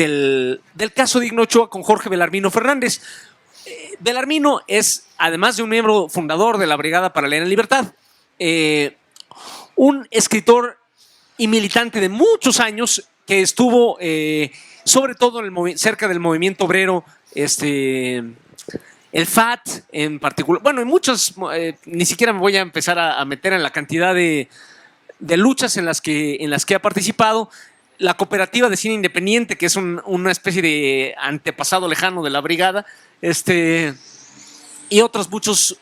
del caso Digno Ochoa con Jorge Belarmino Fernández. Belarmino es, además de un miembro fundador de la Brigada para Leer en Libertad, un escritor y militante de muchos años que estuvo sobre todo cerca del movimiento obrero, el FAT en particular. Bueno, en muchos, ni siquiera me voy a empezar a meter en la cantidad de luchas en las que ha participado. La Cooperativa de Cine Independiente, que es una especie de antepasado lejano de la Brigada, y otros muchos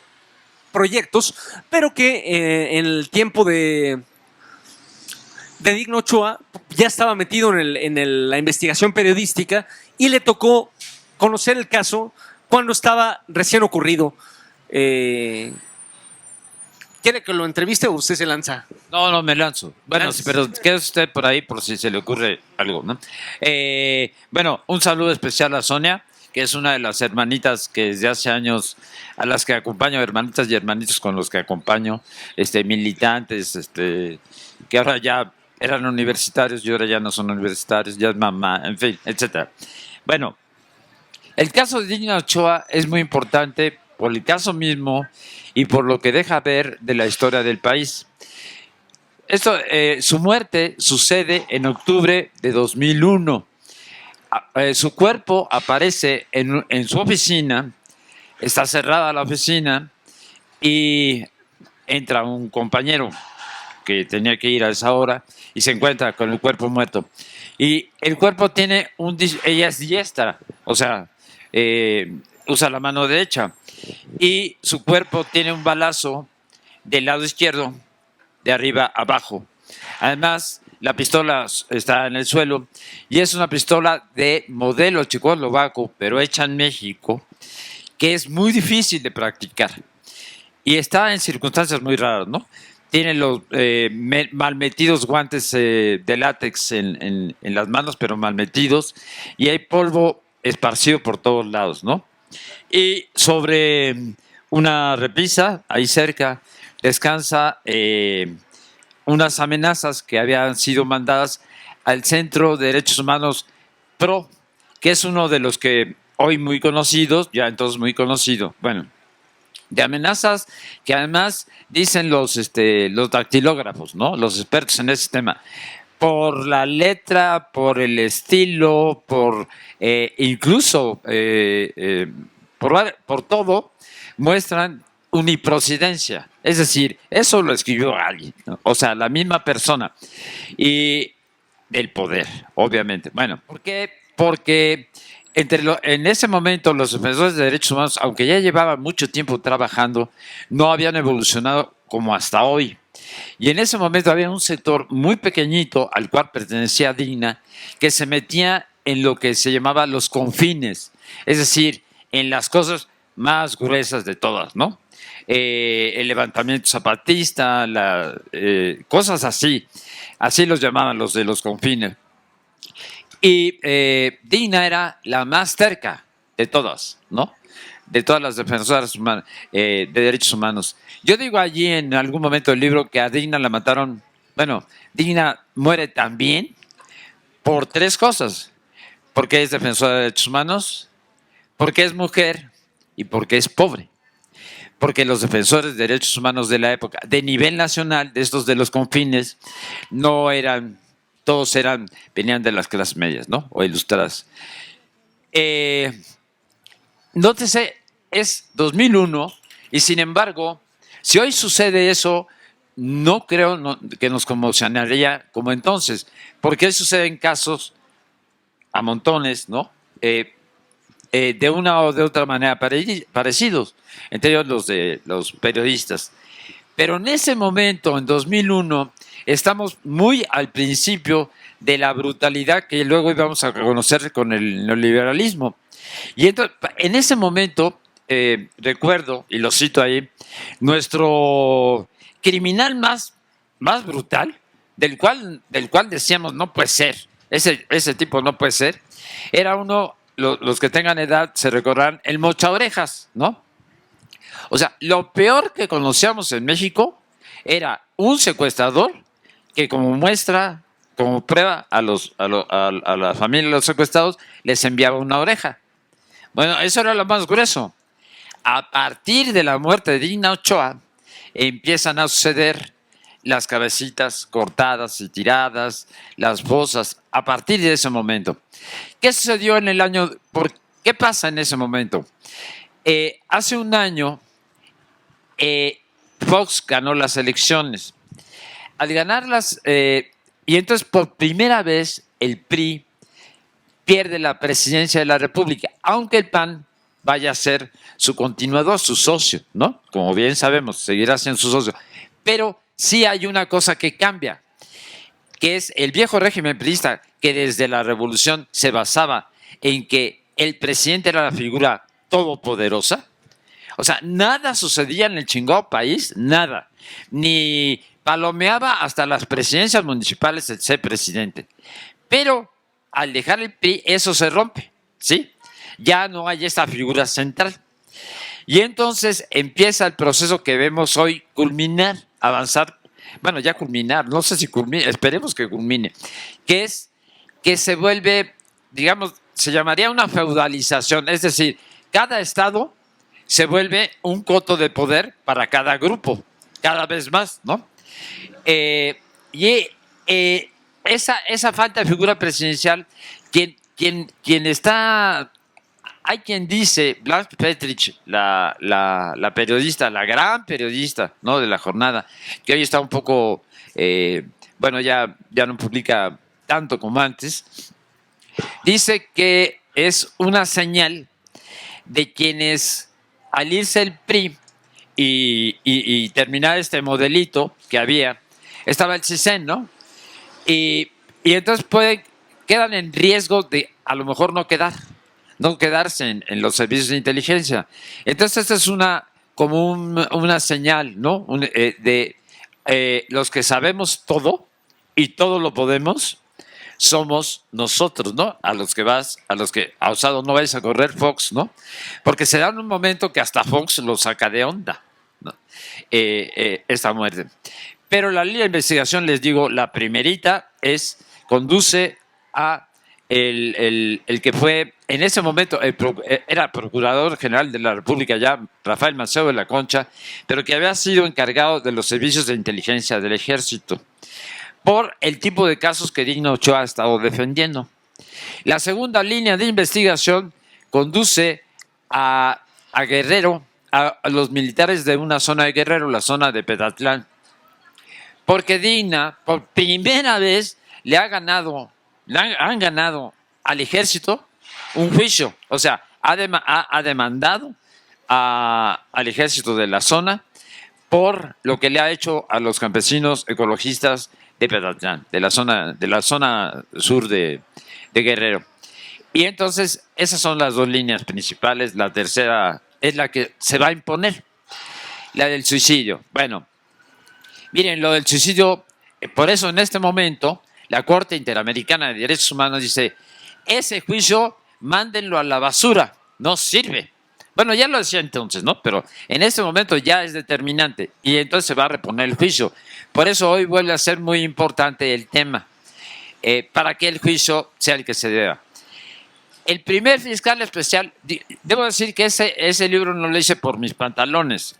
proyectos, pero que en el tiempo de Digno Ochoa ya estaba metido en la investigación periodística y le tocó conocer el caso cuando estaba recién ocurrido. ¿Quiere que lo entreviste o usted se lanza? No, me lanzo. Bueno, sí, pero quede usted por ahí por si se le ocurre algo, ¿no? Bueno, un saludo especial a Sonia, que es una de las hermanitas que desde hace años, a las que acompaño, hermanitas y hermanitos con los que acompaño, militantes, que ahora ya eran universitarios y ahora ya no son universitarios, ya es mamá, en fin, etcétera. Bueno, el caso de Digno Ochoa es muy importante por el caso mismo y por lo que deja ver de la historia del país. Su muerte sucede en octubre de 2001. Su cuerpo aparece en su oficina, está cerrada la oficina y entra un compañero que tenía que ir a esa hora y se encuentra con el cuerpo muerto. Y el cuerpo tiene ella es diestra, o sea, usa la mano derecha y su cuerpo tiene un balazo del lado izquierdo de arriba abajo. Además, la pistola está en el suelo y es una pistola de modelo checoslovaco, pero hecha en México, que es muy difícil de practicar y está en circunstancias muy raras, ¿no? Tiene los mal metidos guantes de látex en las manos, pero mal metidos, y hay polvo esparcido por todos lados, ¿no? Y sobre una repisa, ahí cerca, descansa unas amenazas que habían sido mandadas al Centro de Derechos Humanos PRO, que es uno de los que hoy muy conocidos, ya entonces muy conocido, bueno, de amenazas que además dicen los dactilógrafos, ¿no? Los expertos en ese tema, por la letra, por el estilo, por incluso por todo, muestran uniprocedencia. Es decir, eso lo escribió alguien, ¿no? O sea, la misma persona. Y del poder, obviamente. Bueno, ¿por qué? Porque en ese momento los defensores de derechos humanos, aunque ya llevaban mucho tiempo trabajando, no habían evolucionado como hasta hoy. Y en ese momento había un sector muy pequeñito al cual pertenecía Digna, que se metía en lo que se llamaba los confines, es decir, en las cosas más gruesas de todas, ¿no? El levantamiento zapatista, cosas así los llamaban los de los confines. Y Digna era la más cerca de todas, ¿no? De todas las defensoras de derechos humanos. Yo digo allí en algún momento del libro que a Digna la mataron. Bueno, Digna muere también por 3 cosas. Porque es defensora de derechos humanos, porque es mujer y porque es pobre. Porque los defensores de derechos humanos de la época, de nivel nacional, de estos de los confines, no eran... Todos venían de las clases medias, ¿no? O ilustradas. Nótese, es 2001 y sin embargo, si hoy sucede eso, no creo que nos conmocionaría como entonces, porque hoy suceden casos a montones, ¿no? De una o de otra manera parecidos, entre ellos los de los periodistas. Pero en ese momento, en 2001, estamos muy al principio de la brutalidad que luego íbamos a conocer con el neoliberalismo. Y entonces, en ese momento, recuerdo, y lo cito ahí, nuestro criminal más brutal, del cual decíamos, no puede ser, ese tipo no puede ser, era uno, los que tengan edad se recordarán, el mochaorejas, ¿no? O sea, lo peor que conocíamos en México era un secuestrador que, como muestra, como prueba a la familia de los secuestrados, les enviaba una oreja. Bueno, eso era lo más grueso. A partir de la muerte de Dina Ochoa, empiezan a suceder las cabecitas cortadas y tiradas, las fosas, a partir de ese momento. ¿Qué sucedió en el año? ¿Qué pasa en ese momento? Hace un año, Fox ganó las elecciones. Al ganarlas, y entonces por primera vez el PRI pierde la presidencia de la República, aunque el PAN vaya a ser su continuador, su socio, ¿no? Como bien sabemos, seguirá siendo su socio. Pero sí hay una cosa que cambia, que es el viejo régimen priista, que desde la revolución se basaba en que el presidente era la figura todopoderosa. O sea, nada sucedía en el chingado país, nada. Ni palomeaba hasta las presidencias municipales el ser presidente. Pero al dejar el PRI, eso se rompe, ¿sí? Ya no hay esta figura central. Y entonces empieza el proceso que vemos hoy culminar, avanzar, bueno, ya culminar, no sé si culmine, esperemos que culmine, que es que se vuelve, digamos, se llamaría una feudalización, es decir, cada estado se vuelve un coto de poder para cada grupo, cada vez más, ¿no? Esa falta de figura presidencial, quien está, hay quien dice, Blanche Petrich, la periodista, la gran periodista, ¿no?, de La Jornada, que hoy está un poco, bueno, ya no publica tanto como antes, dice que es una señal de quienes al irse el PRI y terminar este modelito que había, estaba el CISEN, ¿no? Y entonces quedan en riesgo de a lo mejor no quedarse en los servicios de inteligencia. Entonces esta es como una señal, ¿no? De los que sabemos todo y todo lo podemos, somos nosotros, ¿no? A los que a Osado no vais a correr, Fox, ¿no? Porque se da un momento que hasta Fox lo saca de onda, ¿no? Esta muerte. Pero la línea de investigación, les digo, la primerita conduce a el que fue, en ese momento, era Procurador General de la República ya, Rafael Maceo de la Concha, pero que había sido encargado de los servicios de inteligencia del Ejército, por el tipo de casos que Dina Ochoa ha estado defendiendo. La segunda línea de investigación conduce a Guerrero, a los militares de una zona de Guerrero, la zona de Petatlán, porque Dina, por primera vez, han ganado al ejército un juicio. O sea, ha demandado al ejército de la zona por lo que le ha hecho a los campesinos ecologistas de Petatlán, de la zona sur de Guerrero. Y entonces, esas son las dos líneas principales. La tercera es la que se va a imponer, la del suicidio. Bueno, miren, lo del suicidio, por eso en este momento la Corte Interamericana de Derechos Humanos dice, ese juicio mándenlo a la basura, no sirve. Bueno, ya lo decía entonces, ¿no? Pero en este momento ya es determinante y entonces se va a reponer el juicio. Por eso hoy vuelve a ser muy importante el tema, para que el juicio sea el que se deba. El primer fiscal especial, debo decir que ese libro no lo hice por mis pantalones,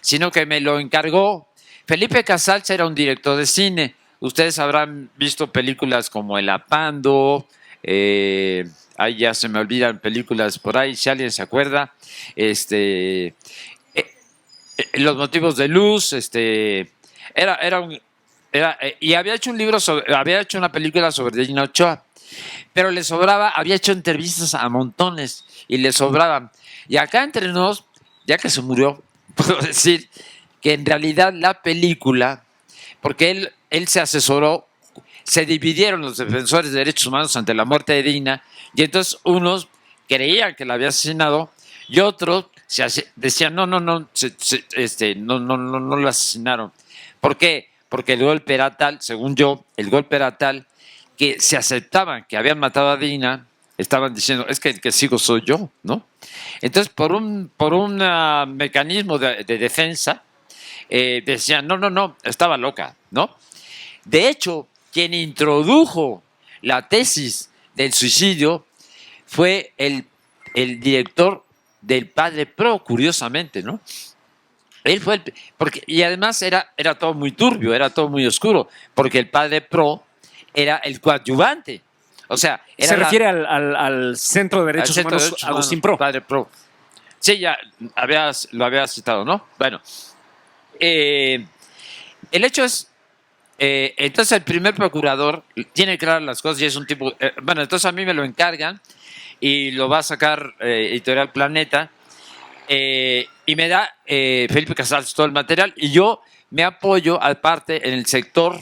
sino que me lo encargó Felipe Casals. Era un director de cine. Ustedes habrán visto películas como El Apando, ahí ya se me olvidan películas por ahí, si alguien se acuerda, Los motivos de luz, y había hecho había hecho una película sobre Dina Ochoa, pero le sobraba, había hecho entrevistas a montones y le sobraban. Y acá entre nos, ya que se murió, puedo decir que en realidad la película, porque él se asesoró, se dividieron los defensores de derechos humanos ante la muerte de Dina, y entonces unos creían que la había asesinado y otros decían no lo asesinaron. ¿Por qué? Porque el golpe era tal, según yo, que se aceptaban que habían matado a Dina, estaban diciendo, es que el que sigo soy yo, ¿no? Entonces, por un mecanismo de defensa, decían, no, estaba loca, ¿no? De hecho, quien introdujo la tesis del suicidio fue el director del Padre Pro, curiosamente, ¿no? Él fue y además era todo muy turbio, era todo muy oscuro, porque el Padre Pro era el coadyuvante. O sea, se refiere al Centro de Derechos Humanos Agustín Pro. Padre Pro. Sí, ya lo había citado, ¿no? Bueno, el hecho es, entonces el primer procurador tiene claras las cosas y es un tipo, bueno, entonces a mí me lo encargan y lo va a sacar Editorial Planeta, y me da Felipe Casals todo el material y yo me apoyo aparte en el sector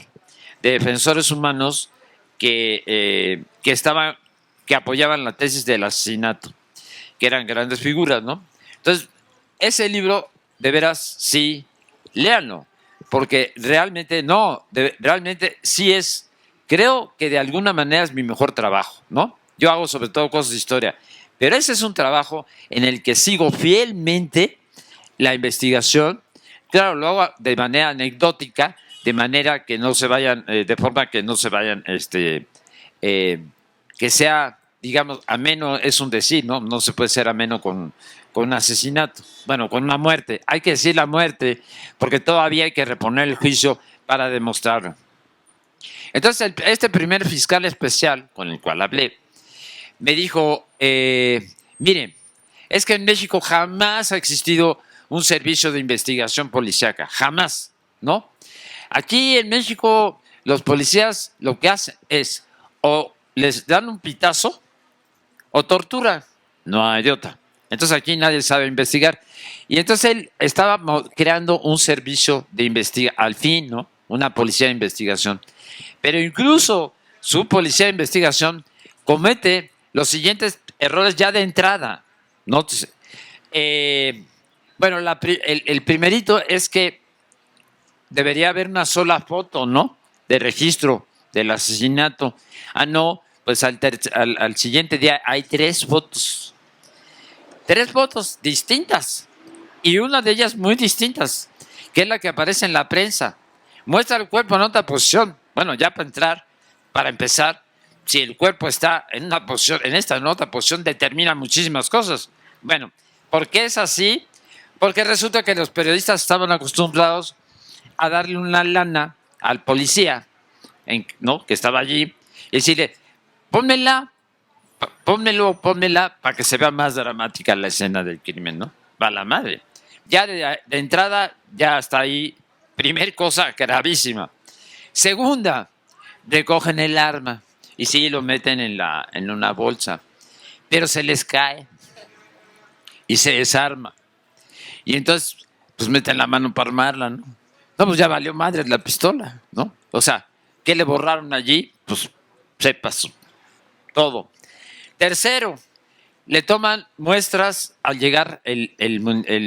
de defensores humanos que apoyaban la tesis del asesinato, que eran grandes figuras, ¿no? Entonces, ese libro, de veras, sí, léanlo, porque realmente realmente sí es, creo que de alguna manera es mi mejor trabajo, ¿no? Yo hago sobre todo cosas de historia, pero ese es un trabajo en el que sigo fielmente la investigación. Claro, lo hago de manera anecdótica, de manera que no se vayan, de forma que no se vayan, que sea, digamos, ameno es un decir, ¿no? No se puede ser ameno con un asesinato, bueno, con una muerte. Hay que decir la muerte porque todavía hay que reponer el juicio para demostrarlo. Entonces, este primer fiscal especial con el cual hablé, me dijo, mire, es que en México jamás ha existido un servicio de investigación policíaca, jamás, ¿no? Aquí en México los policías lo que hacen es o les dan un pitazo o tortura, no hay de otra. Entonces aquí nadie sabe investigar. Y entonces él estaba creando un servicio de investigación, al fin, ¿no? Una policía de investigación. Pero incluso su policía de investigación comete los siguientes errores ya de entrada, ¿no? Bueno, el primerito es que debería haber una sola foto, ¿no? De registro del asesinato. Ah, no, pues al siguiente día hay 3 fotos. 3 fotos distintas. Y una de ellas muy distintas, que es la que aparece en la prensa. Muestra el cuerpo en otra posición. Bueno, ya para empezar, si el cuerpo está en una posición, en otra posición, determina muchísimas cosas. Bueno, ¿por qué es así? Porque resulta que los periodistas estaban acostumbrados a darle una lana al policía, ¿no? Que estaba allí, y decirle, pónmela para que se vea más dramática la escena del crimen, ¿no? Va la madre. Ya de entrada, ya está ahí, primer cosa gravísima. Segunda, recogen el arma y sí lo meten en una bolsa, pero se les cae y se desarma. Y entonces, pues meten la mano para armarla, ¿no? No, pues ya valió madre la pistola, ¿no? O sea, ¿qué le borraron allí? Pues sepas todo. Tercero, le toman muestras, al llegar el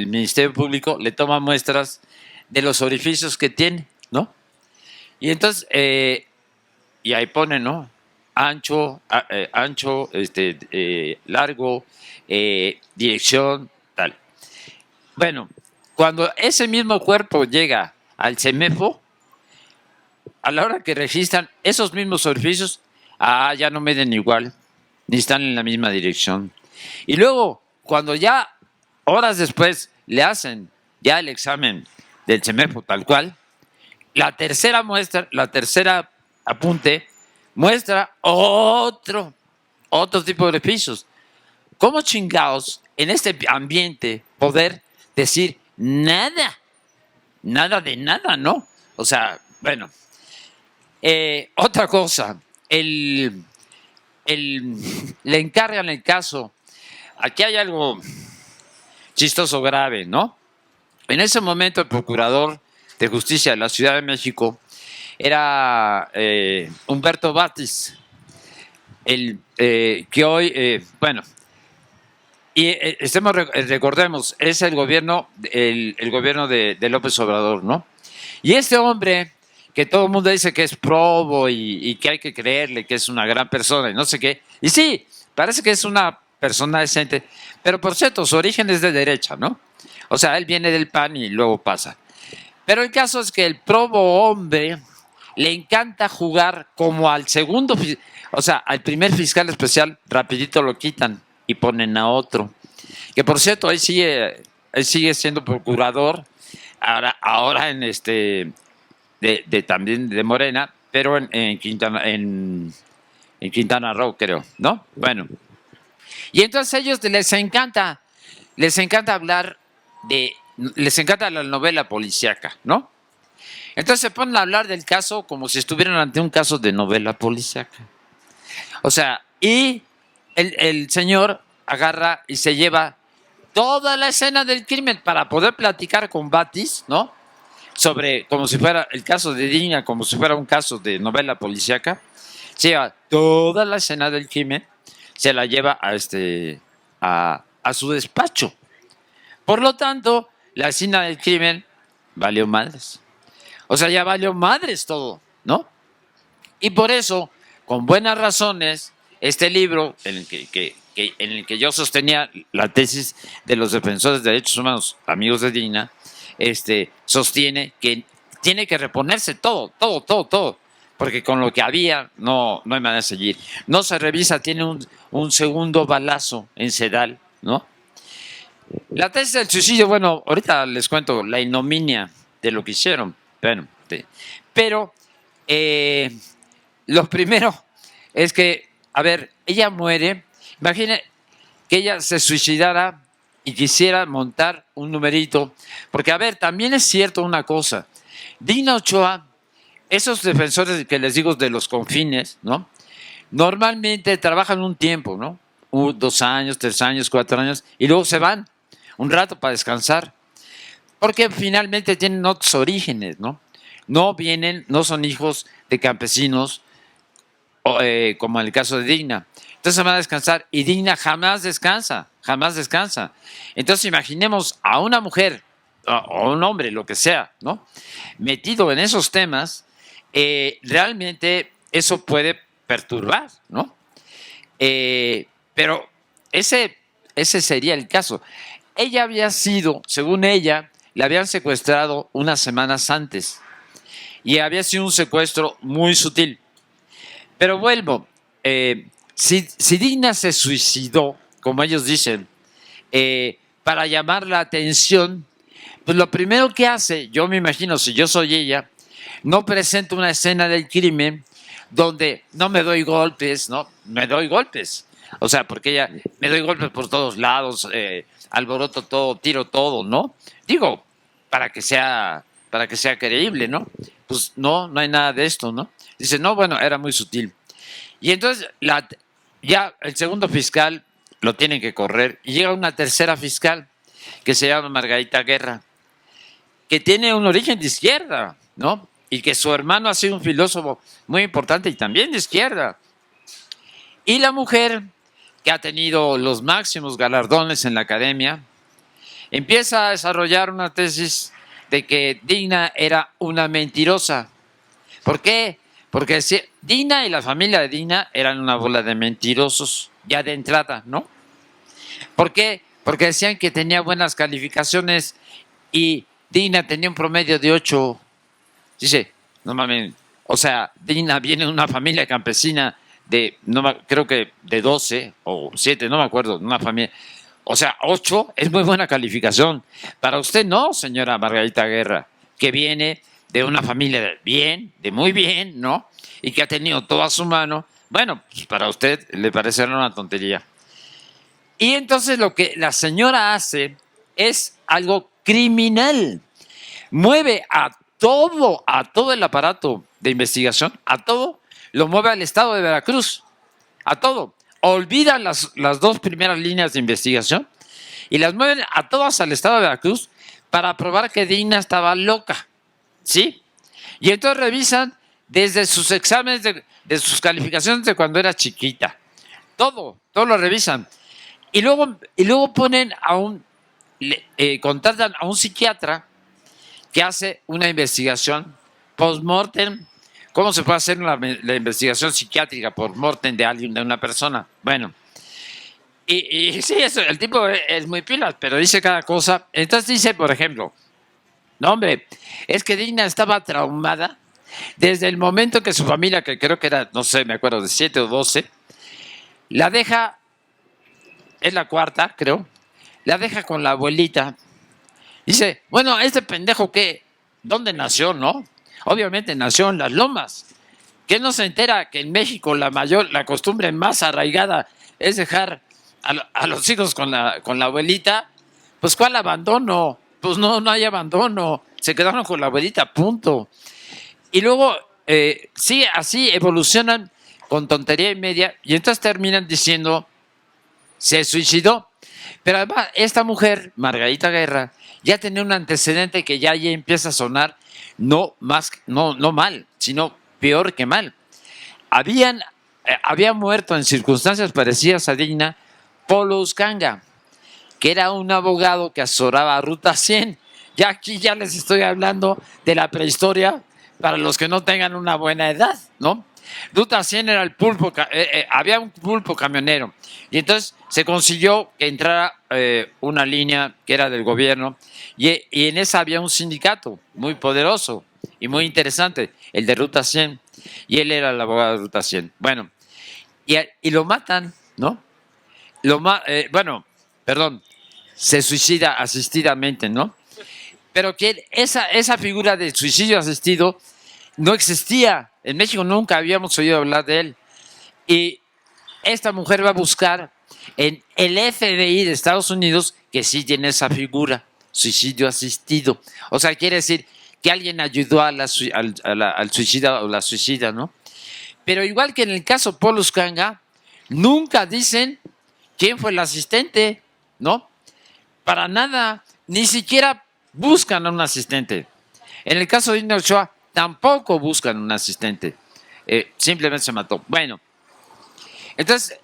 Ministerio Público, le toma muestras de los orificios que tiene, ¿no? Y entonces, y ahí pone, ¿no? Ancho, largo, dirección, tal. Bueno, cuando ese mismo cuerpo llega al CEMEFO, a la hora que registran esos mismos orificios, ya no miden igual, ni están en la misma dirección. Y luego, cuando ya horas después le hacen ya el examen del CEMEFO tal cual, la tercera apunte muestra otro tipo de orificios. ¿Cómo chingados en este ambiente poder decir nada de nada, ¿no? O sea, bueno. Otra cosa, le encargan el caso. Aquí hay algo chistoso, grave, ¿no? En ese momento el procurador de justicia de la Ciudad de México era Humberto Batis, que hoy, bueno, y recordemos, es el gobierno de López Obrador, ¿no? Y este hombre, que todo el mundo dice que es probo y que hay que creerle que es una gran persona y no sé qué, y sí, parece que es una persona decente, pero por cierto, su origen es de derecha, ¿no? O sea, él viene del PAN y luego pasa. Pero el caso es que el probo hombre le encanta jugar como al segundo, o sea, al primer fiscal especial, rapidito lo quitan y ponen a otro. Que por cierto, él sigue siendo procurador, ahora en también de Morena, pero en Quintana Roo, creo, ¿no? Bueno. Y entonces a ellos les encanta hablar les encanta la novela policíaca, ¿no? Entonces se ponen a hablar del caso como si estuvieran ante un caso de novela policíaca. O sea, y el señor agarra y se lleva toda la escena del crimen para poder platicar con Batis, ¿no? Sobre, como si fuera el caso de Digna, como si fuera un caso de novela policíaca. Se lleva toda la escena del crimen, se la lleva a su despacho. Por lo tanto, la escena del crimen valió madres. O sea, ya valió madres todo, ¿no? Y por eso, con buenas razones, este libro, en el que yo sostenía la tesis de los defensores de derechos humanos, amigos de Digna, sostiene que tiene que reponerse todo, porque con lo que había no hay manera de seguir. No se revisa, tiene un segundo balazo en Sedal, ¿no? La tesis del suicidio, bueno, ahorita les cuento la ignominia de lo que hicieron, bueno, pero lo primero es que, a ver, ella muere, imaginen que ella se suicidara y quisiera montar un numerito, porque, a ver, también es cierto una cosa, Digna Ochoa, esos defensores que les digo de los confines, ¿no? Normalmente trabajan un tiempo, ¿no? 2 años, 3 años, 4 años, y luego se van un rato para descansar, porque finalmente tienen otros orígenes, ¿no? No son hijos de campesinos, como en el caso de Digna. Entonces se van a descansar y Digna jamás descansa. Entonces imaginemos a una mujer o un hombre, lo que sea, ¿no? Metido en esos temas, realmente eso puede perturbar, ¿no? Pero ese sería el caso. Ella había sido, según ella, la habían secuestrado unas semanas antes y había sido un secuestro muy sutil. Pero vuelvo, si Digna se suicidó, como ellos dicen, para llamar la atención, pues lo primero que hace, yo me imagino, si yo soy ella, no presento una escena del crimen donde no me doy golpes, ¿no? Me doy golpes. O sea, porque ella me doy golpes por todos lados, alboroto todo, tiro todo, ¿no? Digo, para que sea creíble, ¿no? Pues no hay nada de esto, ¿no? Dice, no, bueno, era muy sutil. Y entonces ya el segundo fiscal lo tienen que correr y llega una tercera fiscal que se llama Margarita Guerra, que tiene un origen de izquierda, ¿no? Y que su hermano ha sido un filósofo muy importante y también de izquierda. Y la mujer, que ha tenido los máximos galardones en la academia, empieza a desarrollar una tesis de que Digna era una mentirosa. ¿Por qué? Porque Digna y la familia de Digna eran una bola de mentirosos ya de entrada, ¿no? ¿Por qué? Porque decían que tenía buenas calificaciones y Digna tenía un promedio de 8. Dice, no mames, o sea, Digna viene de una familia campesina creo que de 12 o 7, no me acuerdo, una familia. O sea, 8 es muy buena calificación. Para usted no, señora Margarita Guerra, que viene de una familia de muy bien, ¿no? Y que ha tenido todo a su mano. Bueno, pues para usted le parecerá una tontería. Y entonces lo que la señora hace es algo criminal. Mueve a todo el aparato de investigación, a todo, lo mueve al estado de Veracruz, a todo. Olvida las 2 primeras líneas de investigación y las mueven a todas al estado de Veracruz para probar que Digna estaba loca, ¿sí? Y entonces revisan desde sus exámenes, de sus calificaciones de cuando era chiquita. Todo lo revisan. Y luego ponen contratan a un psiquiatra que hace una investigación post-mortem. ¿Cómo se puede hacer la investigación psiquiátrica post-mortem de una persona? Bueno, y sí, el tipo es muy pilas, pero dice cada cosa. Entonces dice, por ejemplo, no hombre, es que Digna estaba traumada Desde el momento que su familia, que creo que era, no sé, me acuerdo, de 7 o 12, la deja, es la cuarta, creo, la deja con la abuelita. Dice, bueno, este pendejo, ¿qué? ¿Dónde nació, no? Obviamente nació en Las Lomas. ¿Qué no se entera que en México la costumbre más arraigada es dejar a los hijos con la abuelita? Pues ¿cuál abandono? Pues no hay abandono. Se quedaron con la abuelita, punto. Y luego, sí, así evolucionan con tontería y media y entonces terminan diciendo, se suicidó. Pero además, esta mujer, Margarita Guerra, ya tenía un antecedente que ya empieza a sonar no mal, sino peor que mal. Había muerto en circunstancias parecidas a Digna Polo Uscanga, que era un abogado que asesoraba a Ruta 100. Ya aquí ya les estoy hablando de la prehistoria para los que no tengan una buena edad, ¿no? Ruta 100 era el pulpo, había un pulpo camionero y entonces se consiguió que entrara una línea que era del gobierno y en esa había un sindicato muy poderoso y muy interesante, el de Ruta 100, y él era el abogado de Ruta 100. Bueno, y lo matan, ¿no? Bueno, perdón, se suicida asistidamente, ¿no? Pero que esa figura de suicidio asistido no existía. En México nunca habíamos oído hablar de él. Y esta mujer va a buscar en el FBI de Estados Unidos que sí tiene esa figura, suicidio asistido. O sea, quiere decir que alguien ayudó al suicida o la suicida, ¿no? Pero igual que en el caso Paul Uscanga, nunca dicen quién fue el asistente, ¿no? Para nada, ni siquiera buscan a un asistente. En el caso de Digna Ochoa, tampoco buscan un asistente. Simplemente se mató. Bueno, entonces,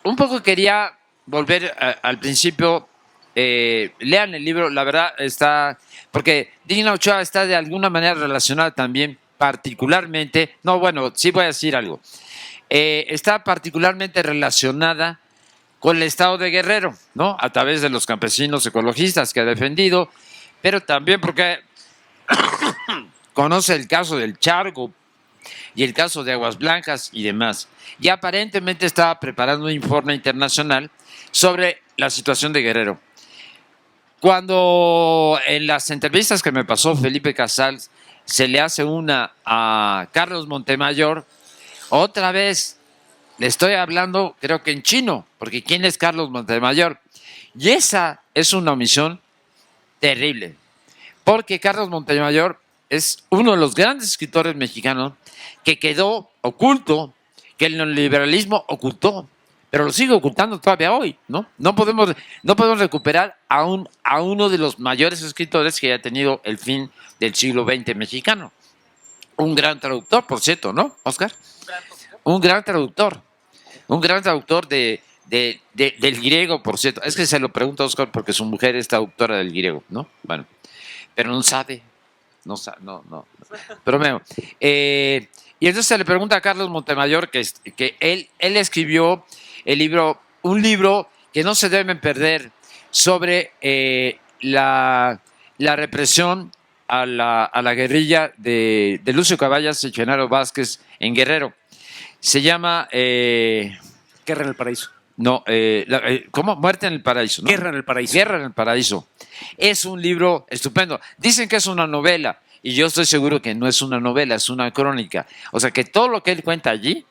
un poco quería volver al principio. Lean el libro, la verdad está, porque Digna Ochoa está de alguna manera relacionada también particularmente, no, bueno, sí voy a decir algo, está particularmente relacionada con el estado de Guerrero, ¿no? A través de los campesinos ecologistas que ha defendido, pero también porque conoce el caso del Charco y el caso de Aguas Blancas y demás. Y aparentemente estaba preparando un informe internacional sobre la situación de Guerrero. Cuando en las entrevistas que me pasó Felipe Casals se le hace una a Carlos Montemayor, otra vez le estoy hablando creo que en chino, porque ¿quién es Carlos Montemayor? Y esa es una omisión terrible, porque Carlos Montemayor es uno de los grandes escritores mexicanos que quedó oculto, que el neoliberalismo ocultó, pero lo sigue ocultando todavía hoy, ¿no? No podemos recuperar a uno de los mayores escritores que haya tenido el fin del siglo XX mexicano. Un gran traductor, por cierto, ¿no, Oscar? Un gran traductor del griego, por cierto. Es que se lo pregunto a Oscar porque su mujer es traductora del griego, ¿no? Bueno, pero no sabe. No. Bromeo. Y entonces se le pregunta a Carlos Montemayor que él escribió un libro que no se deben perder sobre la represión a la guerrilla de Lucio Caballas y Genaro Vázquez en Guerrero. Se llama... Guerra en el Paraíso. No, ¿cómo? Muerte en el Paraíso, ¿no? Guerra en el Paraíso. Guerra en el Paraíso. Es un libro estupendo. Dicen que es una novela y yo estoy seguro que no es una novela, es una crónica. O sea que todo lo que él cuenta allí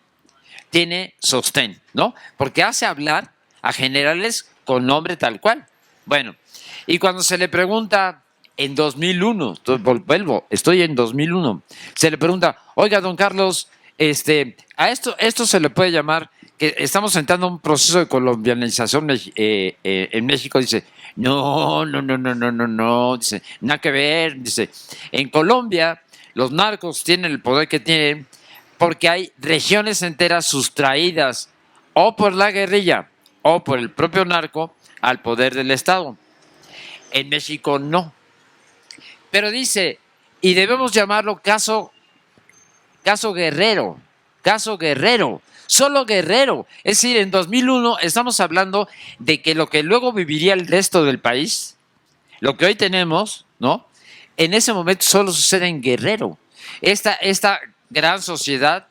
tiene sostén, ¿no? Porque hace hablar a generales con nombre tal cual. Bueno, y cuando se le pregunta en 2001, vuelvo, estoy en 2001, se le pregunta, oiga, don Carlos, a esto se le puede llamar que estamos entrando en un proceso de colombianización en México. Dice, no, dice, nada que ver, dice, en Colombia los narcos tienen el poder que tienen porque hay regiones enteras sustraídas o por la guerrilla o por el propio narco al poder del Estado. En México no. Pero dice, y debemos llamarlo caso Guerrero, solo Guerrero. Es decir, en 2001 estamos hablando de que lo que luego viviría el resto del país, lo que hoy tenemos, ¿no? En ese momento solo sucede en Guerrero. Esta gran sociedad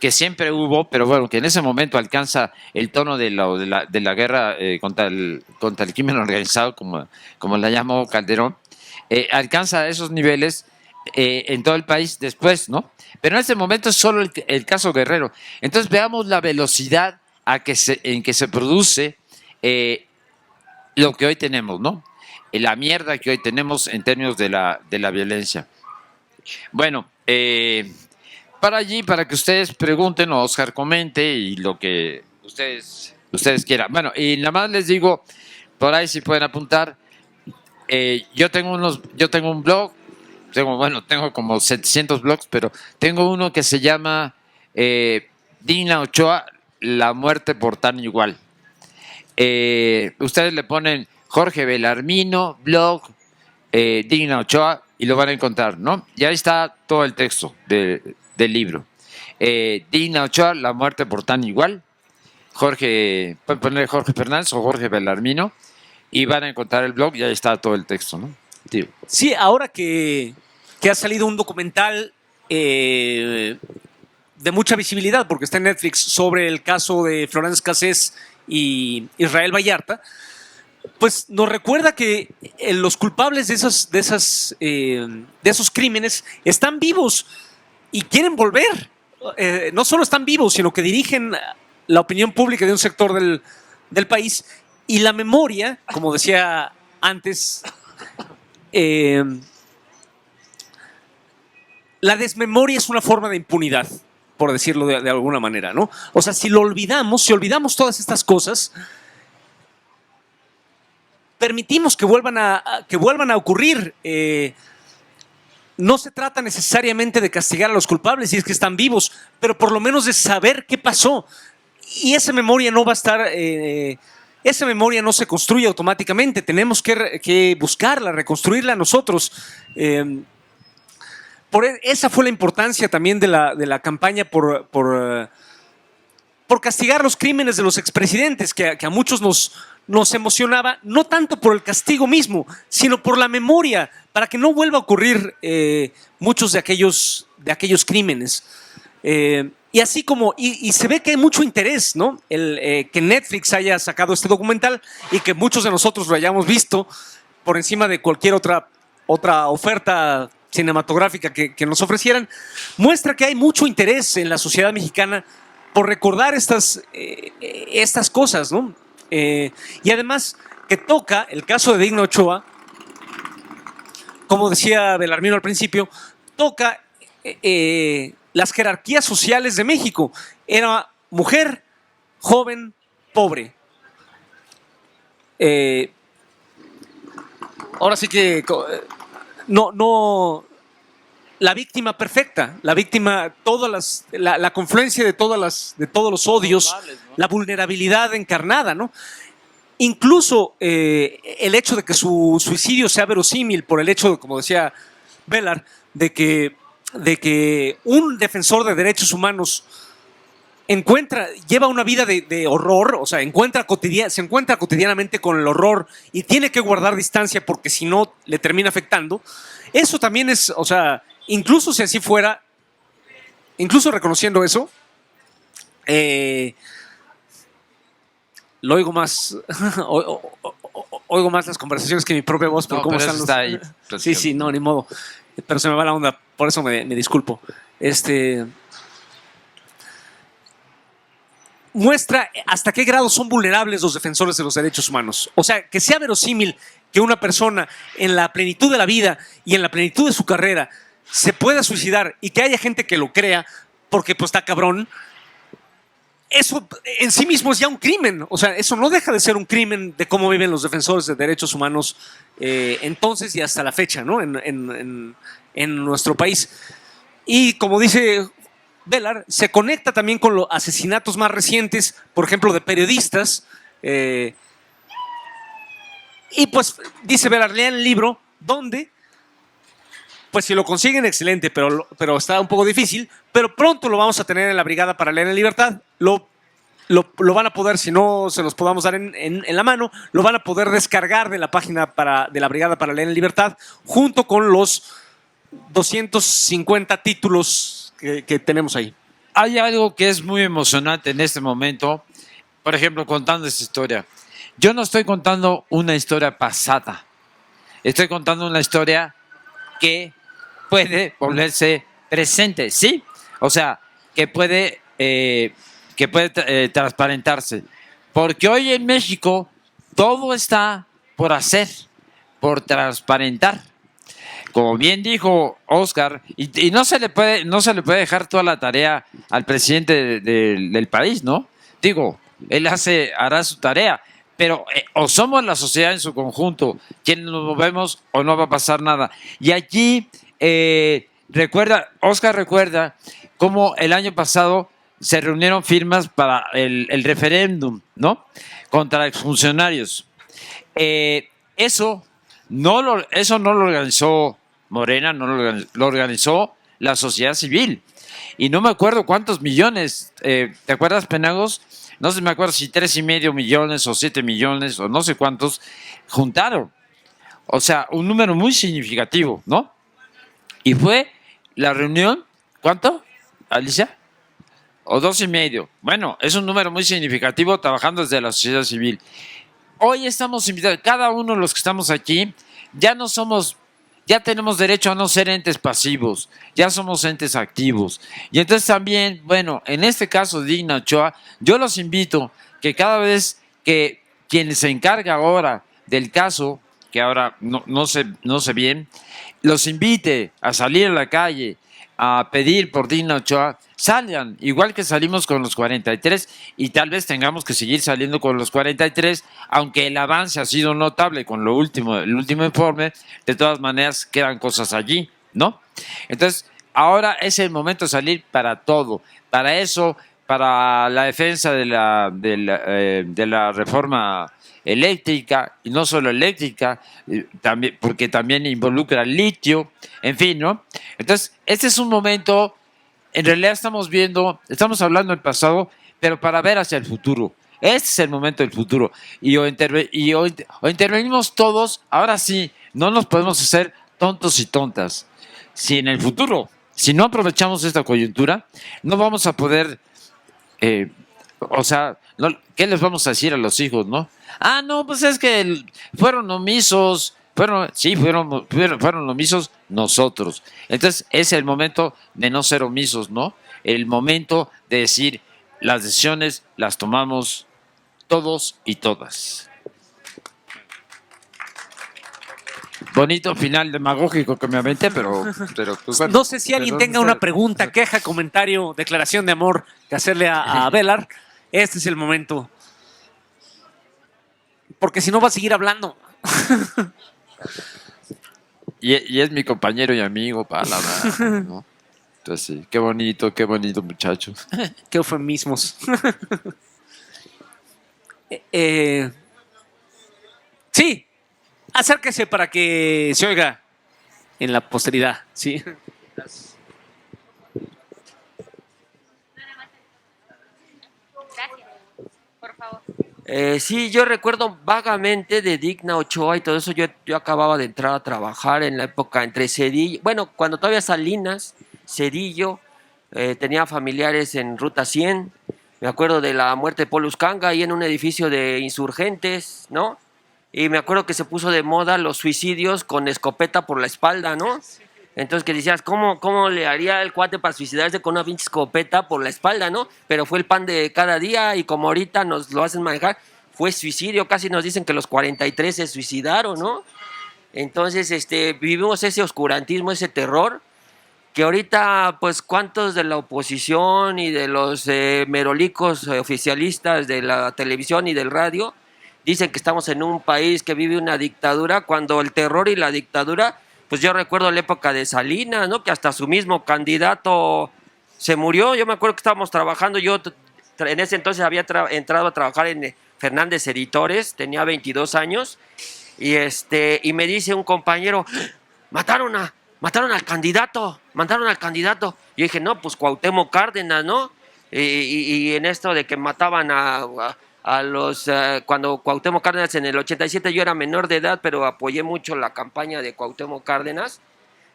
que siempre hubo, pero bueno, que en ese momento alcanza el tono de la guerra contra el crimen organizado, como la llamó Calderón, alcanza esos niveles en todo el país después, ¿no? Pero en ese momento es solo el caso Guerrero. Entonces veamos la velocidad en que se produce lo que hoy tenemos, ¿no? La mierda que hoy tenemos en términos de la violencia. Bueno, para que ustedes pregunten o Oscar comente y lo que ustedes quieran. Bueno, y nada más les digo, por ahí si pueden apuntar, yo tengo un blog, tengo como 700 blogs, pero tengo uno que se llama Digna Ochoa, la muerte por tan igual. Ustedes le ponen Jorge Belarmino, blog, Digna Ochoa, y lo van a encontrar, ¿no? Y ahí está todo el texto del libro. Digna Ochoa, la muerte por tan igual. Pueden poner Jorge Fernández o Jorge Belarmino y van a encontrar el blog y ahí está todo el texto, ¿no? Tío. Sí, ahora que ha salido un documental de mucha visibilidad, porque está en Netflix, sobre el caso de Florence Cassés y Israel Vallarta, pues nos recuerda que los culpables de esos crímenes están vivos y quieren volver. No solo están vivos, sino que dirigen la opinión pública de un sector del país. Y la memoria, como decía antes, la desmemoria es una forma de impunidad, por decirlo de alguna manera, ¿no? O sea, si olvidamos todas estas cosas, permitimos que vuelvan a ocurrir. No se trata necesariamente de castigar a los culpables si es que están vivos, pero por lo menos de saber qué pasó. Y esa memoria no va a estar, esa memoria no se construye automáticamente. Tenemos que buscarla, reconstruirla nosotros. Esa fue la importancia también de la campaña por castigar los crímenes de los expresidentes, que a muchos nos emocionaba, no tanto por el castigo mismo, sino por la memoria, para que no vuelva a ocurrir muchos de aquellos crímenes. Y así como, y se ve que hay mucho interés, ¿no? Que Netflix haya sacado este documental y que muchos de nosotros lo hayamos visto por encima de cualquier otra oferta cinematográfica que nos ofrecieran, muestra que hay mucho interés en la sociedad mexicana por recordar estas cosas, ¿no? Y además que toca el caso de Digna Ochoa, como decía Belarmino al principio, toca las jerarquías sociales de México. Era mujer, joven, pobre. Ahora sí que no la víctima perfecta, la víctima, la confluencia de todos los odios, la vulnerabilidad encarnada, ¿no? Incluso el hecho de que su suicidio sea verosímil por el hecho, como decía Belar, de que un defensor de derechos humanos lleva una vida de horror, o sea, se encuentra cotidianamente con el horror y tiene que guardar distancia porque si no le termina afectando. Eso también es, o sea, incluso si así fuera, incluso reconociendo eso, lo oigo más, oigo más las conversaciones que mi propia voz, por cómo están está ahí. Sí, no, ni modo. Pero se me va la onda, por eso me disculpo. Muestra hasta qué grado son vulnerables los defensores de los derechos humanos. O sea, que sea verosímil que una persona en la plenitud de la vida y en la plenitud de su carrera se pueda suicidar y que haya gente que lo crea porque pues está cabrón, eso en sí mismo es ya un crimen. O sea, eso no deja de ser un crimen de cómo viven los defensores de derechos humanos entonces y hasta la fecha, ¿no? En nuestro país. Y como dice Belar, se conecta también con los asesinatos más recientes, por ejemplo, de periodistas. Y pues dice Belar, lean el libro, donde, pues si lo consiguen, excelente, pero está un poco difícil, pero pronto lo vamos a tener en la Brigada para Leer en Libertad. Lo van a poder, si no se los podamos dar en la mano, lo van a poder descargar de la página de la Brigada para Leer en Libertad, junto con 250 títulos que tenemos ahí. Hay algo que es muy emocionante en este momento, por ejemplo, contando esta historia. Yo no estoy contando una historia pasada, estoy contando una historia que puede volverse presente, ¿sí? O sea, que puede transparentarse. Porque hoy en México todo está por hacer, por transparentar. Como bien dijo Oscar, y no se le puede dejar toda la tarea al presidente del país, ¿no? Digo, él hará su tarea, pero o somos la sociedad en su conjunto quienes nos movemos o no va a pasar nada. Y allí Oscar recuerda cómo el año pasado se reunieron firmas para el referéndum, ¿no? Contra exfuncionarios. Eso no lo organizó Morena, no lo organizó la sociedad civil. Y no me acuerdo cuántos millones, ¿te acuerdas, Penagos? No sé, me acuerdo si 3,5 millones o 7 millones o no sé cuántos juntaron. O sea, un número muy significativo, ¿no? Y fue la reunión, ¿cuánto, Alicia? O 2,5. Bueno, es un número muy significativo trabajando desde la sociedad civil. Hoy estamos invitados, cada uno de los que estamos aquí, ya tenemos derecho a no ser entes pasivos, ya somos entes activos. Y entonces también, bueno, en este caso de Digna Ochoa, yo los invito que cada vez que quien se encarga ahora del caso, que ahora no sé bien, los invite a salir a la calle, a pedir por Digna Ochoa, salgan, igual que salimos con los 43 y tal vez tengamos que seguir saliendo con los 43, aunque el avance ha sido notable con el último informe, de todas maneras quedan cosas allí, ¿no? Entonces, ahora es el momento de salir para todo, para eso, para la defensa de la reforma eléctrica, y no solo eléctrica, también, porque también involucra el litio, en fin, ¿no? Entonces, este es un momento, en realidad estamos hablando del pasado, pero para ver hacia el futuro. Este es el momento del futuro. O intervenimos todos, ahora sí, no nos podemos hacer tontos y tontas. Si en el futuro, si no aprovechamos esta coyuntura, no vamos a poder, ¿qué les vamos a decir a los hijos, no? Ah, no, pues es que fueron omisos, fueron omisos nosotros. Entonces es el momento de no ser omisos, ¿no? El momento de decir, las decisiones las tomamos todos y todas. Bonito final demagógico que me aventé, pero pues bueno. No sé si alguien tenga una pregunta, queja, comentario, declaración de amor que hacerle a Belar. Este es el momento. Porque si no va a seguir hablando. Y es mi compañero y amigo, palabra, ¿no? Entonces sí, qué bonito muchacho. Qué eufemismos. Sí, acérquese para que se oiga en la posteridad, ¿sí? Gracias. Por favor. Sí, yo recuerdo vagamente de Digna Ochoa y todo eso. Yo acababa de entrar a trabajar en la época entre Cedillo, bueno, cuando todavía Salinas, Cedillo, tenía familiares en Ruta 100. Me acuerdo de la muerte de Paul Uscanga ahí en un edificio de insurgentes, ¿no? Y me acuerdo que se puso de moda los suicidios con escopeta por la espalda, ¿no? Entonces que decías, ¿cómo le haría el cuate para suicidarse con una pinche escopeta por la espalda, ¿no? Pero fue el pan de cada día y como ahorita nos lo hacen manejar, fue suicidio, casi nos dicen que los 43 se suicidaron, ¿no? Entonces, vivimos ese oscurantismo, ese terror, que ahorita, pues, ¿cuántos de la oposición y de los merolicos oficialistas de la televisión y del radio dicen que estamos en un país que vive una dictadura, cuando el terror y la dictadura, pues yo recuerdo la época de Salinas, ¿no? Que hasta su mismo candidato se murió. Yo me acuerdo que estábamos trabajando, yo en ese entonces había entrado a trabajar en Fernández Editores, tenía 22 años, y me dice un compañero, mataron al candidato. Yo dije, no, pues Cuauhtémoc Cárdenas, ¿no? Y en esto de que mataban a los, cuando Cuauhtémoc Cárdenas en el 87, yo era menor de edad, pero apoyé mucho la campaña de Cuauhtémoc Cárdenas.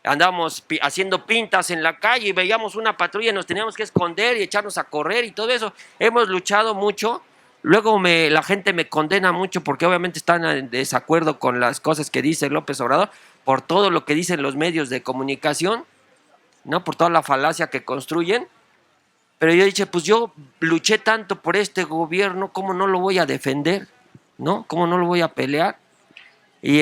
andábamos haciendo pintas en la calle y veíamos una patrulla y nos teníamos que esconder y echarnos a correr y todo eso. Hemos luchado mucho. Luego la gente me condena mucho porque obviamente están en desacuerdo con las cosas que dice López Obrador por todo lo que dicen los medios de comunicación, ¿no? Por toda la falacia que construyen. Pero yo dije, pues yo luché tanto por este gobierno, ¿cómo no lo voy a defender? ¿No? ¿Cómo no lo voy a pelear? Y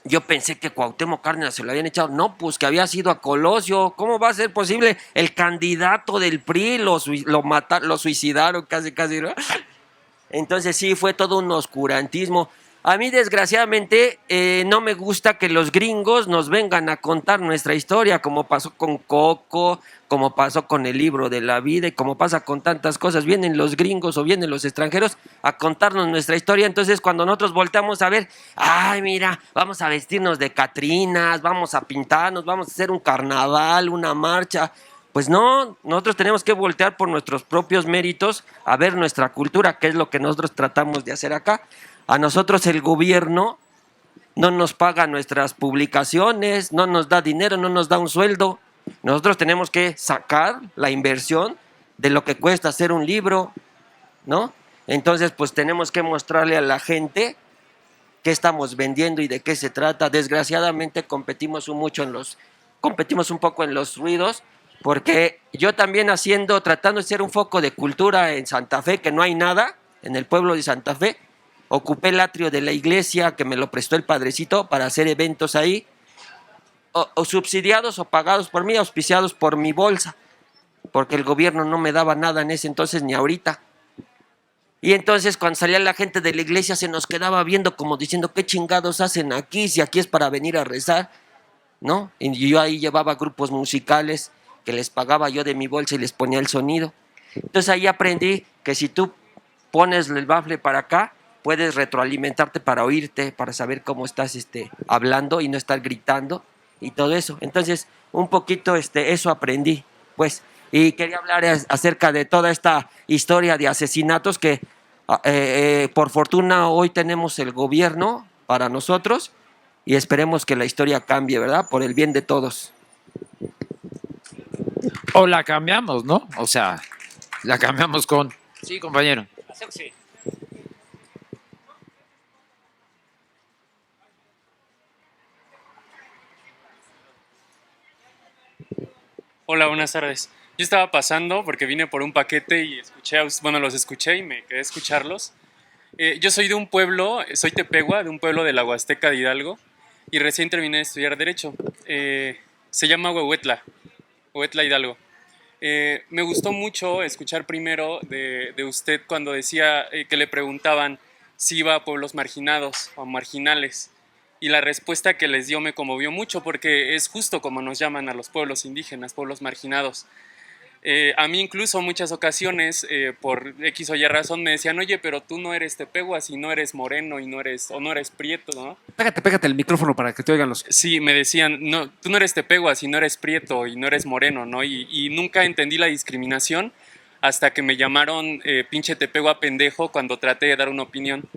yo pensé que Cuauhtémoc Cárdenas se lo habían echado. No, pues que había sido a Colosio. ¿Cómo va a ser posible? El candidato del PRI lo suicidaron casi, casi, ¿no? Entonces sí, fue todo un oscurantismo. A mí, desgraciadamente, no me gusta que los gringos nos vengan a contar nuestra historia, como pasó con Coco, como pasó con el libro de la vida y como pasa con tantas cosas. Vienen los gringos o vienen los extranjeros a contarnos nuestra historia. Entonces, cuando nosotros volteamos a ver, ay, mira, vamos a vestirnos de catrinas, vamos a pintarnos, vamos a hacer un carnaval, una marcha. Pues no, nosotros tenemos que voltear por nuestros propios méritos a ver nuestra cultura, que es lo que nosotros tratamos de hacer acá. A nosotros el gobierno no nos paga nuestras publicaciones, no nos da dinero, no nos da un sueldo. Nosotros tenemos que sacar la inversión de lo que cuesta hacer un libro, ¿no? Entonces, pues tenemos que mostrarle a la gente qué estamos vendiendo y de qué se trata. Desgraciadamente competimos un poco en los ruidos, porque yo también tratando de ser un foco de cultura en Santa Fe, que no hay nada, en el pueblo de Santa Fe, ocupé el atrio de la iglesia que me lo prestó el padrecito para hacer eventos ahí, o subsidiados o pagados por mí, auspiciados por mi bolsa, porque el gobierno no me daba nada en ese entonces ni ahorita. Y entonces cuando salía la gente de la iglesia se nos quedaba viendo como diciendo, ¿qué chingados hacen aquí si aquí es para venir a rezar? ¿No? Y yo ahí llevaba grupos musicales que les pagaba yo de mi bolsa y les ponía el sonido. Entonces ahí aprendí que si tú pones el bafle para acá, puedes retroalimentarte para oírte, para saber cómo estás hablando y no estar gritando y todo eso. Entonces, un poquito eso aprendí, pues. Y quería hablar acerca de toda esta historia de asesinatos que, por fortuna, hoy tenemos el gobierno para nosotros y esperemos que la historia cambie, ¿verdad? Por el bien de todos. O la cambiamos, ¿no? O sea, la cambiamos con... Sí, compañero. Sí. Hola, buenas tardes. Yo estaba pasando porque vine por un paquete y los escuché y me quedé a escucharlos. Yo soy de un pueblo, soy tepehua, de un pueblo de la Huasteca de Hidalgo, y recién terminé de estudiar Derecho. Se llama Huehuetla Hidalgo. Me gustó mucho escuchar primero de usted cuando decía que le preguntaban si iba a pueblos marginados o marginales. Y la respuesta que les dio me conmovió mucho porque es justo como nos llaman a los pueblos indígenas, pueblos marginados. A mí incluso muchas ocasiones, por X o Y razón, me decían, oye, pero tú no eres tepehua si no eres moreno y no eres prieto, ¿no? Pégate el micrófono para que te oigan los... Sí, me decían, no, tú no eres tepehua si no eres prieto y no eres moreno, ¿no? Y nunca entendí la discriminación hasta que me llamaron pinche tepehua pendejo cuando traté de dar una opinión.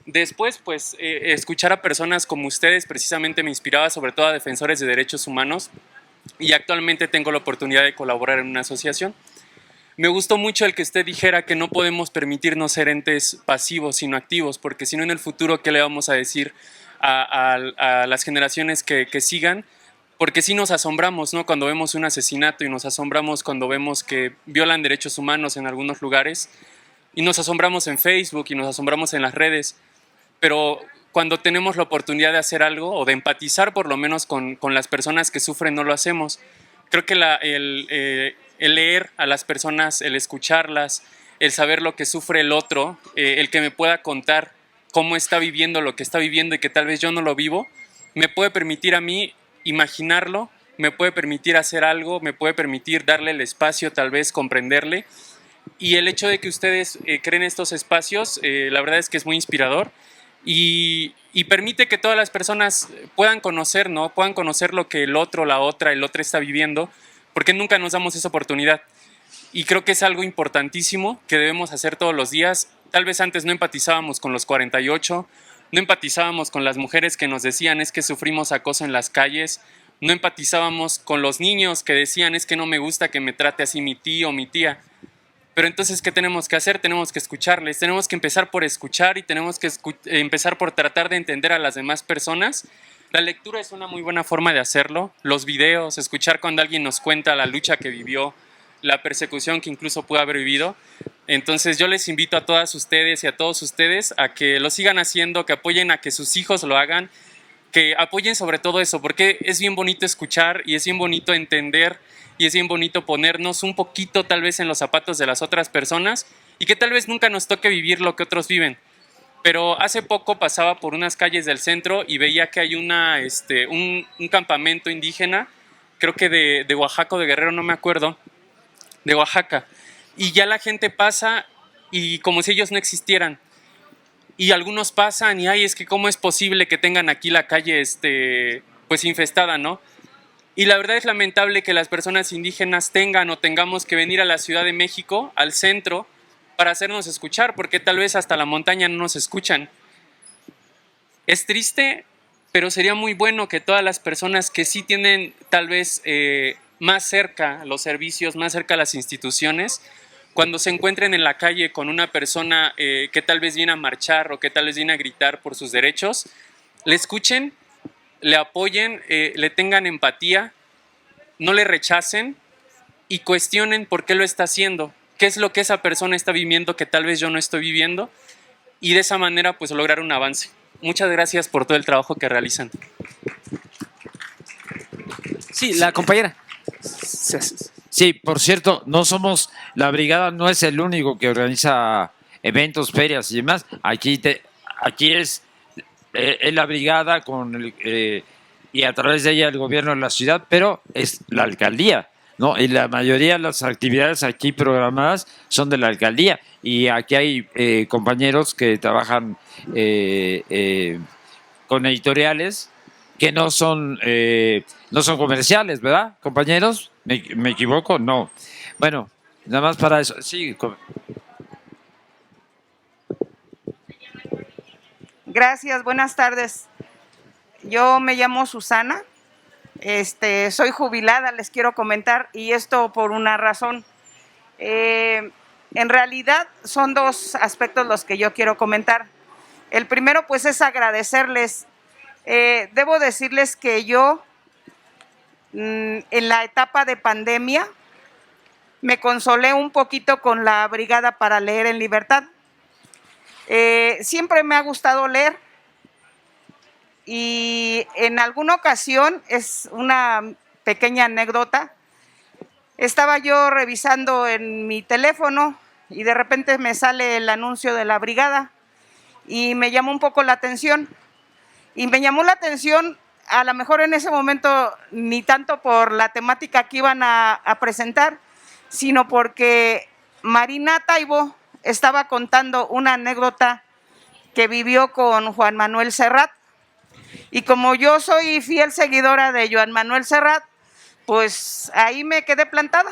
Después, pues, escuchar a personas como ustedes precisamente me inspiraba, sobre todo a defensores de derechos humanos, y actualmente tengo la oportunidad de colaborar en una asociación. Me gustó mucho el que usted dijera que no podemos permitirnos ser entes pasivos, sino activos, porque si no, en el futuro, ¿qué le vamos a decir a las generaciones que sigan? Porque sí nos asombramos, ¿no? Cuando vemos un asesinato y nos asombramos cuando vemos que violan derechos humanos en algunos lugares, y nos asombramos en Facebook y nos asombramos en las redes, pero cuando tenemos la oportunidad de hacer algo o de empatizar por lo menos con las personas que sufren, no lo hacemos. Creo que el leer a las personas, el escucharlas, el saber lo que sufre el otro, el que me pueda contar cómo está viviendo lo que está viviendo y que tal vez yo no lo vivo, me puede permitir a mí imaginarlo, me puede permitir hacer algo, me puede permitir darle el espacio, tal vez comprenderle. Y el hecho de que ustedes creen estos espacios, la verdad es que es muy inspirador. Y permite que todas las personas puedan conocer, ¿no? Puedan conocer lo que el otro está viviendo, porque nunca nos damos esa oportunidad. Y creo que es algo importantísimo que debemos hacer todos los días. Tal vez antes no empatizábamos con los 48, no empatizábamos con las mujeres que nos decían es que sufrimos acoso en las calles, no empatizábamos con los niños que decían, es que no me gusta que me trate así mi tío o mi tía. Pero entonces, ¿qué tenemos que hacer? Tenemos que escucharles, tenemos que empezar por escuchar y tenemos que empezar por tratar de entender a las demás personas. La lectura es una muy buena forma de hacerlo, los videos, escuchar cuando alguien nos cuenta la lucha que vivió, la persecución que incluso pudo haber vivido. Entonces yo les invito a todas ustedes y a todos ustedes a que lo sigan haciendo, que apoyen a que sus hijos lo hagan, que apoyen sobre todo eso, porque es bien bonito escuchar y es bien bonito entender y es bien bonito ponernos un poquito tal vez en los zapatos de las otras personas y que tal vez nunca nos toque vivir lo que otros viven. Pero hace poco pasaba por unas calles del centro y veía que hay un campamento indígena, creo que de Oaxaca o de Guerrero, no me acuerdo, de Oaxaca. Y ya la gente pasa y como si ellos no existieran. Y algunos pasan y, ay, es que cómo es posible que tengan aquí la calle pues infestada, ¿no? Y la verdad es lamentable que las personas indígenas tengan o tengamos que venir a la Ciudad de México, al centro, para hacernos escuchar, porque tal vez hasta la montaña no nos escuchan. Es triste, pero sería muy bueno que todas las personas que sí tienen tal vez más cerca los servicios, más cerca las instituciones, cuando se encuentren en la calle con una persona que tal vez viene a marchar o que tal vez viene a gritar por sus derechos, le escuchen, le apoyen, le tengan empatía, no le rechacen y cuestionen por qué lo está haciendo, qué es lo que esa persona está viviendo que tal vez yo no estoy viviendo, y de esa manera pues lograr un avance. Muchas gracias por todo el trabajo que realizan. Sí, la compañera. Sí, por cierto, la brigada no es el único que organiza eventos, ferias y demás. Aquí es la brigada y a través de ella el gobierno de la ciudad, pero es la alcaldía, ¿no? Y la mayoría de las actividades aquí programadas son de la alcaldía. Y aquí hay compañeros que trabajan con editoriales que no son comerciales, ¿verdad, compañeros? ¿Me equivoco? No. Bueno, nada más para eso. Sí. Gracias, buenas tardes. Yo me llamo Susana, soy jubilada, les quiero comentar, y esto por una razón. En realidad son dos aspectos los que yo quiero comentar. El primero pues es agradecerles. Debo decirles que yo en la etapa de pandemia me consolé un poquito con la Brigada para Leer en Libertad. Siempre me ha gustado leer y en alguna ocasión, es una pequeña anécdota, estaba yo revisando en mi teléfono y de repente me sale el anuncio de la brigada y me llamó un poco la atención. Y me llamó la atención, a lo mejor en ese momento, ni tanto por la temática que iban a presentar, sino porque Marina Taibo estaba contando una anécdota que vivió con Juan Manuel Serrat. Y como yo soy fiel seguidora de Juan Manuel Serrat, pues ahí me quedé plantada.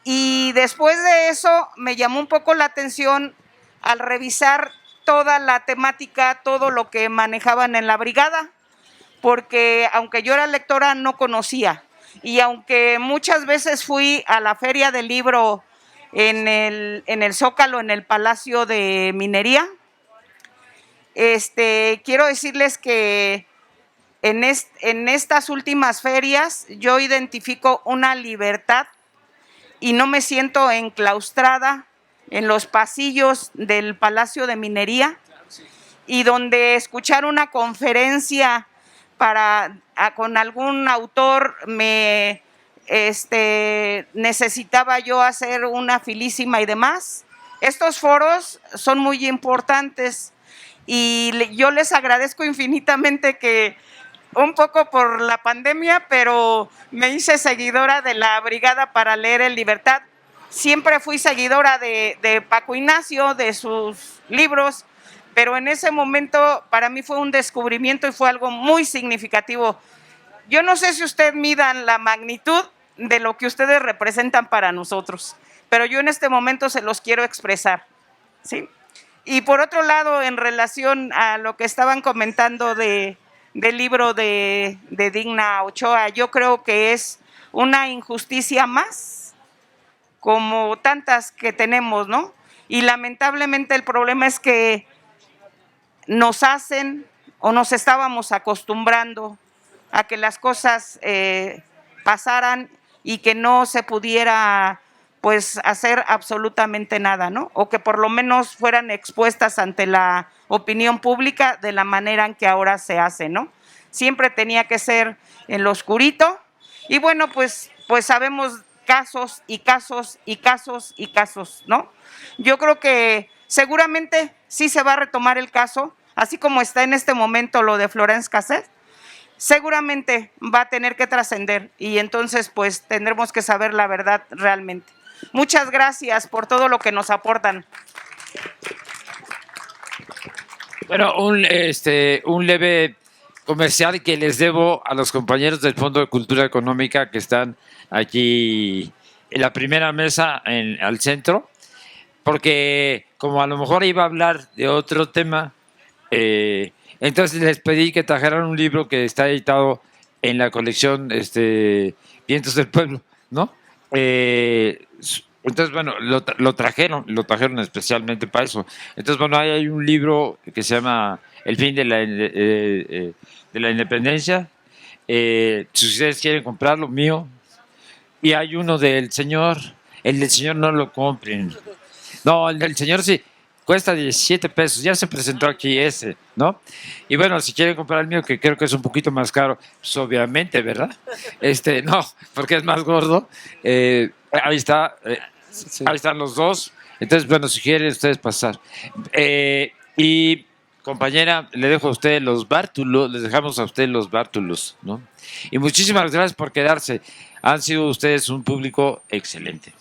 Y después de eso me llamó un poco la atención al revisar toda la temática, todo lo que manejaban en la brigada, porque aunque yo era lectora no conocía. Y aunque muchas veces fui a la feria del libro en el Zócalo, en el Palacio de Minería, quiero decirles que en estas últimas ferias yo identifico una libertad y no me siento enclaustrada en los pasillos del Palacio de Minería, y donde escuchar una conferencia con algún autor necesitaba yo hacer una filísima y demás. Estos foros son muy importantes y yo les agradezco infinitamente que un poco por la pandemia, pero me hice seguidora de la Brigada para Leer en Libertad. Siempre fui seguidora de Paco Ignacio, de sus libros, pero en ese momento para mí fue un descubrimiento y fue algo muy significativo. Yo no sé si ustedes midan la magnitud de lo que ustedes representan para nosotros, pero yo en este momento se los quiero expresar, ¿sí? Y por otro lado, en relación a lo que estaban comentando de del libro de Digna Ochoa. Yo creo que es una injusticia más, como tantas que tenemos, ¿no? Y lamentablemente el problema es que nos hacen o nos estábamos acostumbrando a que las cosas pasaran y que no se pudiera pues hacer absolutamente nada, ¿no? O que por lo menos fueran expuestas ante la opinión pública de la manera en que ahora se hace, ¿no? Siempre tenía que ser en lo oscurito y bueno, pues sabemos casos y casos y casos y casos, ¿no? Yo creo que seguramente sí se va a retomar el caso, así como está en este momento lo de Florence Cassette, seguramente va a tener que trascender y entonces pues tendremos que saber la verdad realmente. Muchas gracias por todo lo que nos aportan. Bueno, un leve comercial que les debo a los compañeros del Fondo de Cultura Económica que están aquí en la primera mesa al centro, porque como a lo mejor iba a hablar de otro tema, entonces les pedí que trajeran un libro que está editado en la colección Vientos del Pueblo, ¿no? Entonces, bueno, lo trajeron especialmente para eso. Entonces, bueno, ahí hay un libro que se llama El fin de la independencia. Si ustedes quieren comprarlo, mío. Y hay uno del señor. El del señor no lo compren. No, el del señor sí. Cuesta 17 pesos. Ya se presentó aquí ese, ¿no? Y bueno, si quieren comprar el mío, que creo que es un poquito más caro, pues obviamente, ¿verdad? No, porque es más gordo. Ahí está. Sí. Ahí están los dos. Entonces, bueno, si quieren ustedes pasar. Y compañera, le dejo a usted los bártulos, les dejamos a usted los bártulos, ¿no? Y muchísimas gracias por quedarse. Han sido ustedes un público excelente.